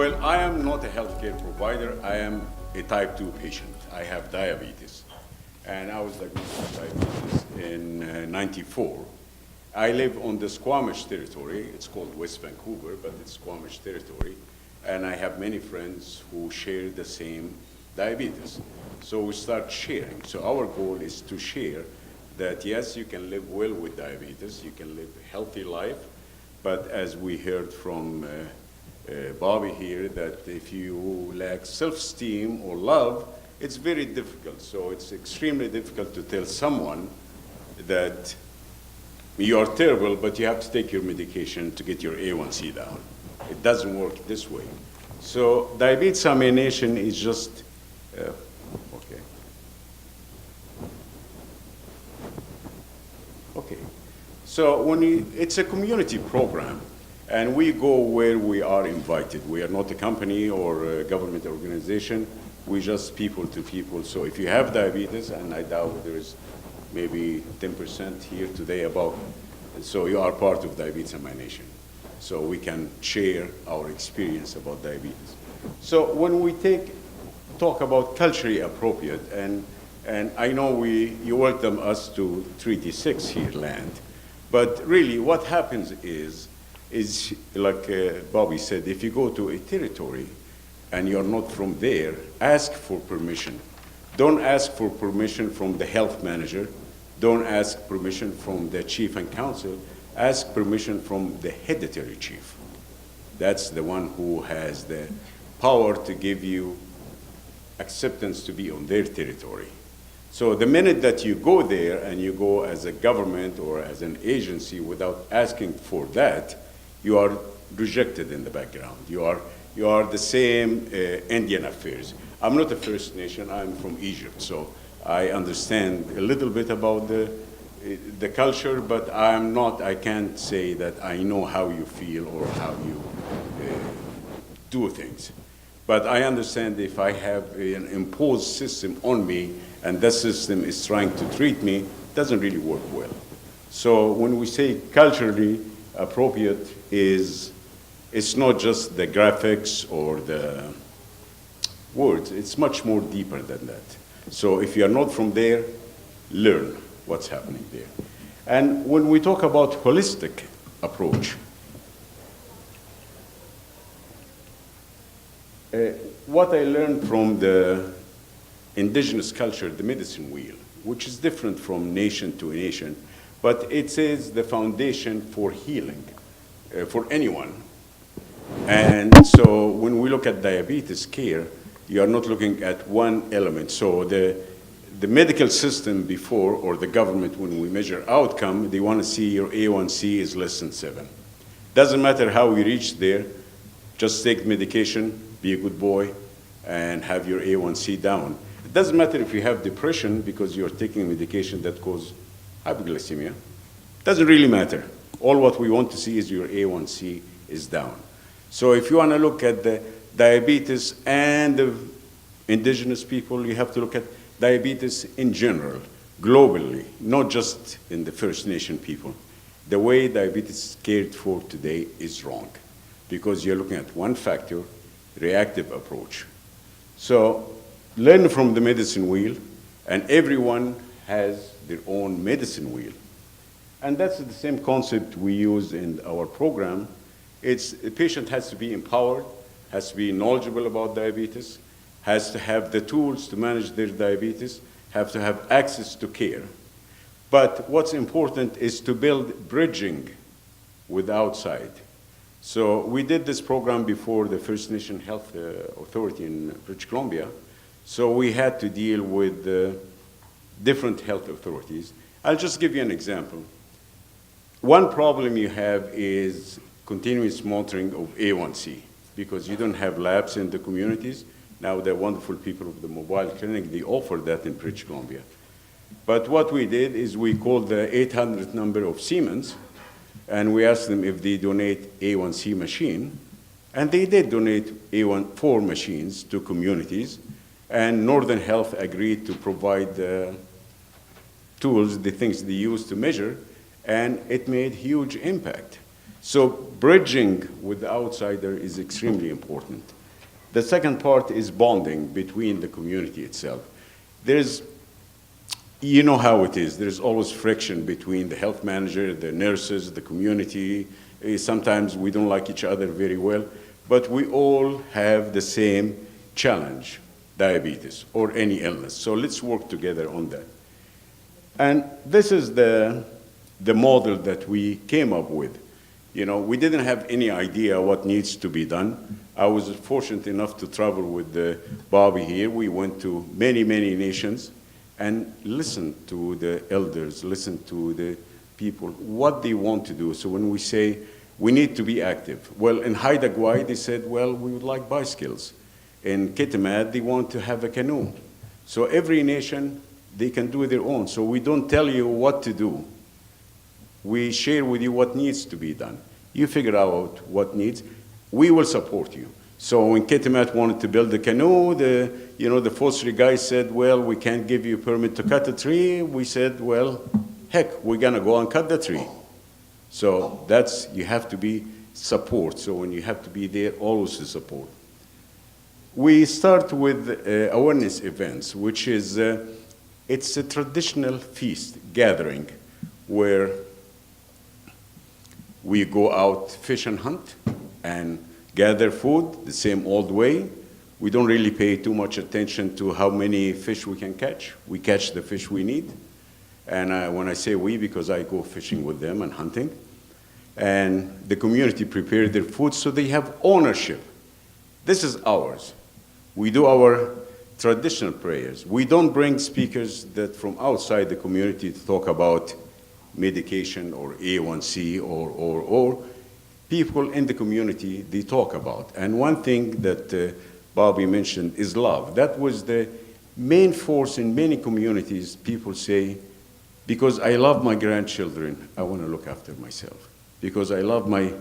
Well, I am not a healthcare provider. I am a type 2 patient. I have diabetes. And I was diagnosed with diabetes in 94. I live on the Squamish territory. It's called West Vancouver, but it's Squamish territory. And I have many friends who share the same diabetes. So we start sharing. So our goal is to share that, yes, you can live well with diabetes, you can live a healthy life, but as we heard from Bobby here, that if you lack self-esteem or love, it's very difficult. So it's extremely difficult to tell someone that you are terrible, but you have to take your medication to get your A1C down. It doesn't work this way. So diabetes examination is just, okay. Okay. So it's a community program, and we go where we are invited. We are not a company or a government organization. We're just people to people. So if you have diabetes, and I doubt there is maybe 10% here today about, so you are part of diabetes examination. So we can share our experience about diabetes. So when we talk about culturally appropriate, and I know you welcome us to Treaty 6 here, land, but really what happens is like Bobby said, if you go to a territory and you're not from there, ask for permission. Don't ask for permission from the health manager. Don't ask permission from the chief and council. Ask permission from the hereditary chief. That's the one who has the power to give you acceptance to be on their territory. So the minute that you go there and you go as a government or as an agency without asking for that, you are rejected in the background. You are the same Indian affairs. I'm not a First Nation, I'm from Egypt, so I understand a little bit about the culture, but I can't say that I know how you feel or how you do things. But I understand if I have an imposed system on me and that system is trying to treat me, it doesn't really work well. So when we say culturally appropriate it's not just the graphics or the words, it's much more deeper than that. So if you are not from there, learn what's happening there. And when we talk about holistic approach, what I learned from the indigenous culture, the medicine wheel, which is different from nation to nation, but it is the foundation for healing for anyone. And so when we look at diabetes care, you are not looking at one element. So the medical system before, or the government, when we measure outcome, they want to see your A1C is less than 7. Doesn't matter how we reach there, just take medication, be a good boy, and have your A1C down. It doesn't matter if you have depression because you're taking medication that causes hypoglycemia. It doesn't really matter. All what we want to see is your A1C is down. So if you want to look at the diabetes and the indigenous people, you have to look at diabetes in general, globally, not just in the First Nation people. The way diabetes is cared for today is wrong because you're looking at one factor, reactive approach. So learn from the medicine wheel, and everyone has their own medicine wheel. And that's the same concept we use in our program. A patient has to be empowered, has to be knowledgeable about diabetes, has to have the tools to manage their diabetes, have to have access to care. But what's important is to build bridging with outside. So we did this program before the First Nation Health Authority in British Columbia. So we had to deal with different health authorities. I'll just give you an example. One problem you have is continuous monitoring of A1C because you don't have labs in the communities. Now the wonderful people of the mobile clinic, they offer that in British Columbia. But what we did is we called the 800 number of Siemens, and we asked them if they donate A1C machine, and they did donate 4 machines to communities, and Northern Health agreed to provide the tools, the things they use to measure, and it made huge impact. So bridging with the outsider is extremely important. The second part is bonding between the community itself. There's, you know how it is. There's always friction between the health manager, the nurses, the community. Sometimes we don't like each other very well, but we all have the same challenge, diabetes or any illness. So let's work together on that. And this is the model that we came up with. You know, we didn't have any idea what needs to be done. I was fortunate enough to travel with Bobby here. We went to many, many nations and listened to the elders, listened to the people, what they want to do. So when we say we need to be active, well, in Haida Gwaii, they said, well, we would like bicycles. In Kitimat, they want to have a canoe. So every nation, they can do their own. So we don't tell you what to do. We share with you what needs to be done. You figure out what needs. We will support you. So when Kitimat wanted to build a canoe, the forestry guy said, well, we can't give you a permit to cut a tree. We said, well, heck, we're gonna go and cut the tree. So you have to be support. So when you have to be there, always to support. We start with awareness events, which is, it's a traditional feast gathering where we go out, fish and hunt, and gather food the same old way. We don't really pay too much attention to how many fish we can catch. We catch the fish we need. And when I say we, because I go fishing with them and hunting. And the community prepare their food so they have ownership. This is ours. We do our traditional prayers. We don't bring speakers that from outside the community to talk about medication or A1C or people in the community they talk about. And one thing that Bobby mentioned is love. That was the main force in many communities. People say, because I love my grandchildren, I want to look after myself. Because I love my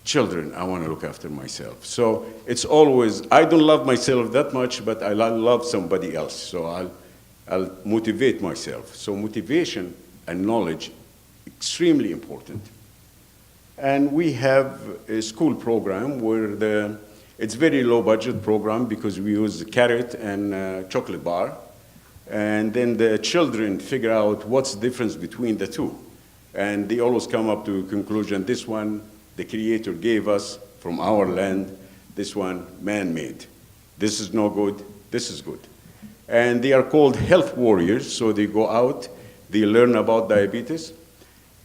children, I want to look after myself. So it's always, I don't love myself that much, but I love somebody else. So I'll motivate myself. So motivation and knowledge, extremely important. And we have a school program where it's very low budget program because we use carrot and chocolate bar. And then the children figure out what's the difference between the two. And they always come up to a conclusion, this one the Creator gave us from our land, this one man-made. This is no good, this is good. And they are called health warriors, so they go out, they learn about diabetes.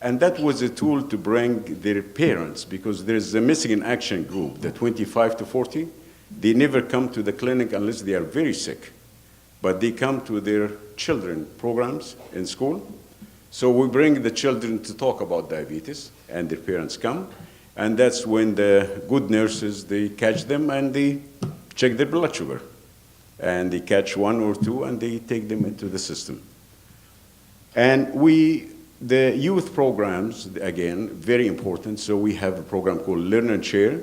And that was a tool to bring their parents, because there's a missing in action group, the 25 to 40. They never come to the clinic unless they are very sick. But they come to their children programs in school. So we bring the children to talk about diabetes, and their parents come. And that's when the good nurses, they catch them and they check their blood sugar. And they catch one or two and they take them into the system. And the youth programs, again, very important. So we have a program called Learn and Share,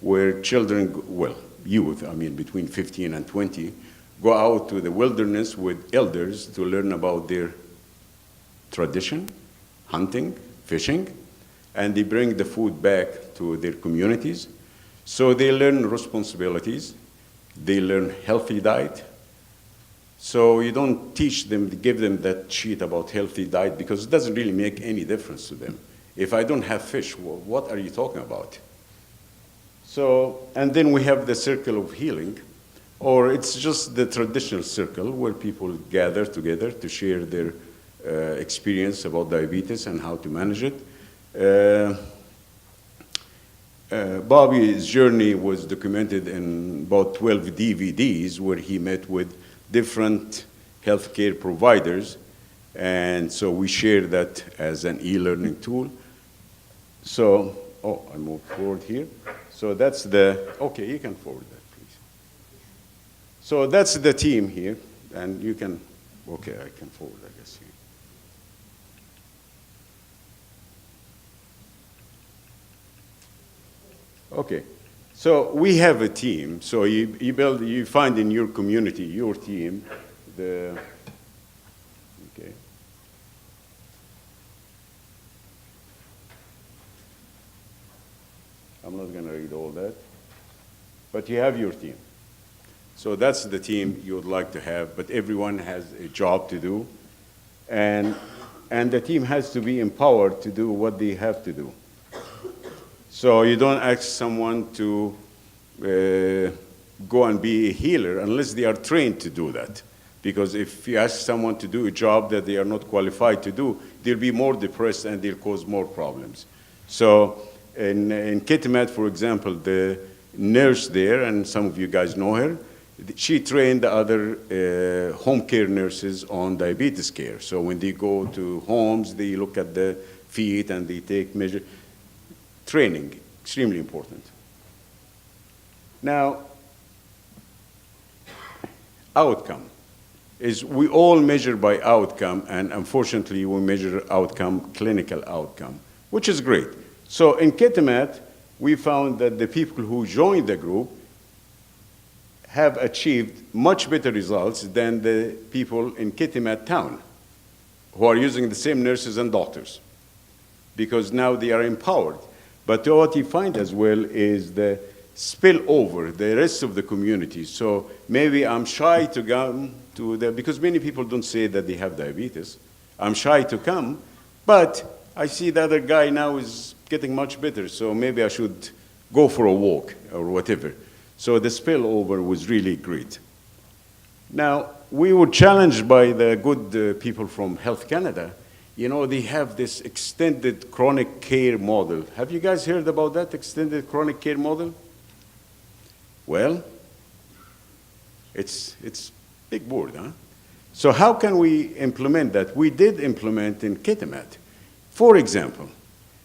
where children, well, youth, I mean between 15 and 20, go out to the wilderness with elders to learn about their tradition, hunting, fishing, and they bring the food back to their communities. So they learn responsibilities, they learn healthy diet. So you don't teach them, give them that sheet about healthy diet because it doesn't really make any difference to them. If I don't have fish, well, what are you talking about? So, and then we have the circle of healing, or it's just the traditional circle where people gather together to share their experience about diabetes and how to manage it. Bobby's journey was documented in about 12 DVDs where he met with different healthcare providers, and so we share that as an e-learning tool. So, I move forward here. So that's okay, you can forward that, please. So that's the team here, and you can, okay, I can forward, I guess. Here. Okay, so we have a team. So you find in your community, your team, okay. I'm not going to read all that. But you have your team. So that's the team you would like to have, but everyone has a job to do. And the team has to be empowered to do what they have to do. So you don't ask someone to go and be a healer unless they are trained to do that. Because if you ask someone to do a job that they are not qualified to do, they'll be more depressed and they'll cause more problems. So in Kitimat, for example, the nurse there, and some of you guys know her, she trained the other home care nurses on diabetes care. So when they go to homes, they look at the feet and they take measure. Training, extremely important. Now, outcome is we all measure by outcome, and unfortunately we measure outcome, clinical outcome, which is great. So in Kitimat, we found that the people who joined the group have achieved much better results than the people in Kitimat town who are using the same nurses and doctors, because now they are empowered. But what you find as well is the spill over the rest of the community. So maybe I'm shy to come to because many people don't say that they have diabetes. I'm shy to come, but I see the other guy now is getting much better, so maybe I should go for a walk or whatever. So the spillover was really great. Now, we were challenged by the good people from Health Canada. You know, they have this extended chronic care model. Have you guys heard about that extended chronic care model? Well, it's big word, huh? So how can we implement that? We did implement in Kitimat. For example,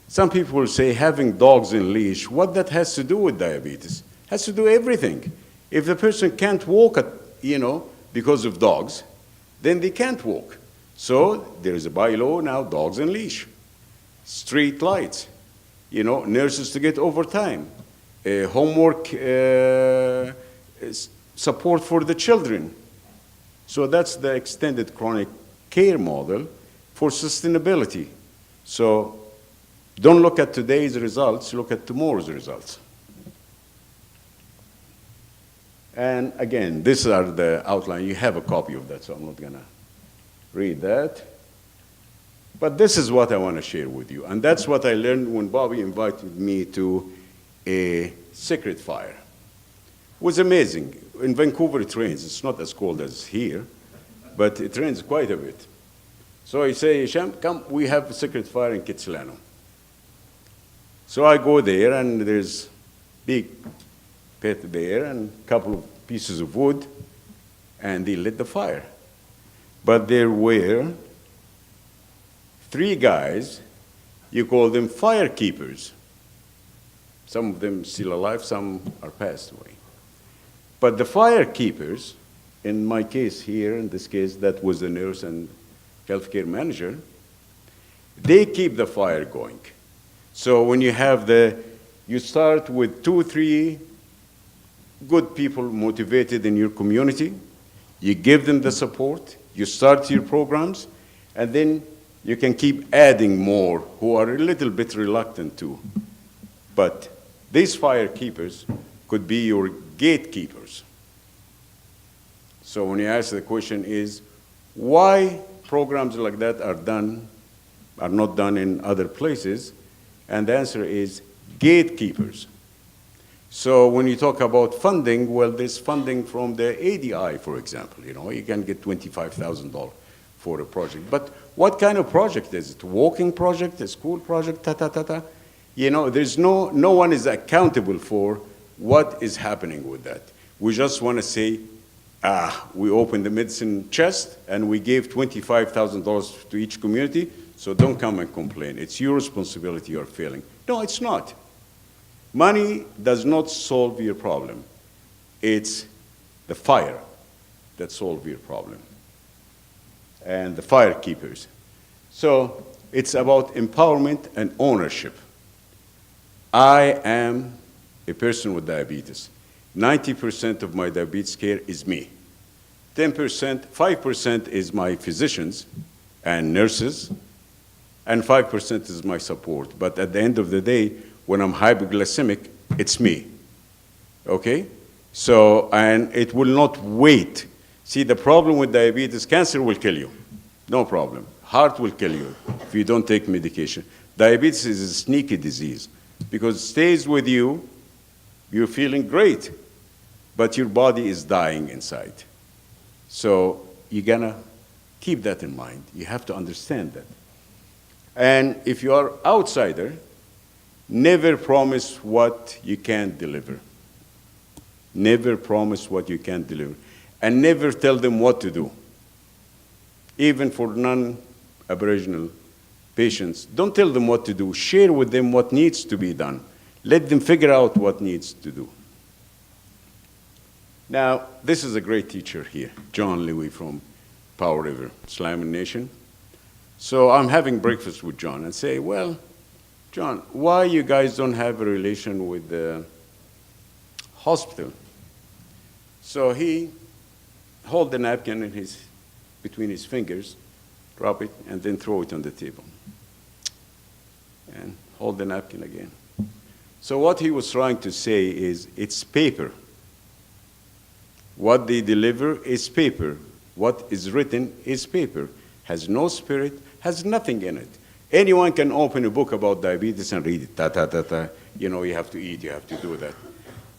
some people will say having dogs in leash, what that has to do with diabetes? Has to do everything. If the person can't walk, because of dogs, then they can't walk. So there is a bylaw now, dogs in leash, street lights, nurses to get overtime, homework support for the children. So that's the extended chronic care model for sustainability. So don't look at today's results, look at tomorrow's results. And again, these are the outline. You have a copy of that, so I'm not going to read that. But this is what I want to share with you. And that's what I learned when Bobby invited me to a secret fire. It was amazing. In Vancouver, it rains. It's not as cold as here, but it rains quite a bit. So I say, Hisham, come, we have a secret fire in Kitsilano. So I go there, and there's big pit there and a couple of pieces of wood, and they lit the fire. But there were 3 guys, you call them fire keepers. Some of them still alive, some are passed away. But the fire keepers, in my case here, in this case, that was the nurse and healthcare manager, they keep the fire going. So when you have you start with 2, 3 good people motivated in your community, you give them the support, you start your programs, and then you can keep adding more who are a little bit reluctant to. But these fire keepers could be your gatekeepers. So when you ask the question is, why programs like that are not done in other places? And the answer is gatekeepers. So when you talk about funding, well, there's funding from the ADI, for example. You can get $25,000 for a project. But what kind of project is it? A walking project, a school project, There's no one is accountable for what is happening with that. We just want to say, we opened the medicine chest and we gave $25,000 to each community, so don't come and complain. It's your responsibility you're failing. No, it's not. Money does not solve your problem. It's the fire that solves your problem, and the fire keepers. So it's about empowerment and ownership. I am a person with diabetes. 90% of my diabetes care is me. 5% is my physicians and nurses, and 5% is my support. But at the end of the day, when I'm hypoglycemic, it's me, okay? So, and it will not wait. See, the problem with diabetes, cancer will kill you, no problem. Heart will kill you if you don't take medication. Diabetes is a sneaky disease because it stays with you, you're feeling great, but your body is dying inside. So you're gonna keep that in mind. You have to understand that. And if you are outsider, never promise what you can't deliver. Never promise what you can't deliver. And never tell them what to do. Even for non-Aboriginal patients, don't tell them what to do. Share with them what needs to be done. Let them figure out what needs to do. Now, this is a great teacher here, John Lewy from Powell River, Sliman Nation. So I'm having breakfast with John and say, well, John, why you guys don't have a relation with the hospital? So he hold the napkin in between his fingers, drop it, and then throw it on the table. And hold the napkin again. So what he was trying to say is, it's paper. What they deliver is paper. What is written is paper. Has no spirit, has nothing in it. Anyone can open a book about diabetes and read it. Ta, ta, ta, ta. You know, you have to eat, you have to do that.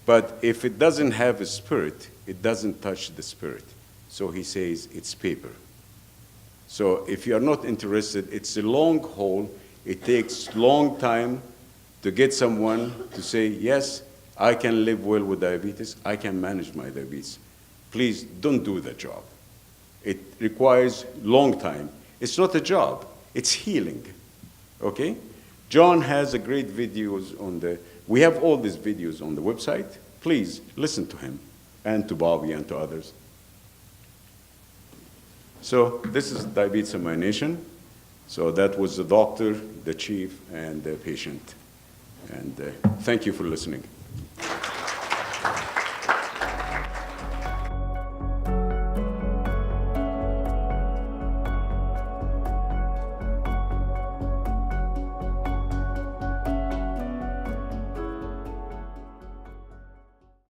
But if it doesn't have a spirit, it doesn't touch the spirit. So he says it's paper. So if you are not interested, it's a long haul. It takes long time to get someone to say, yes, I can live well with diabetes. I can manage my diabetes. Please don't do the job. It requires long time. It's not a job. It's healing. Okay? John has a great videos on we have all these videos on the website. Please listen to him and to Bobby and to others. So this is Diabetes in My Nation. So that was the doctor, the chief, and the patient. And thank you for listening.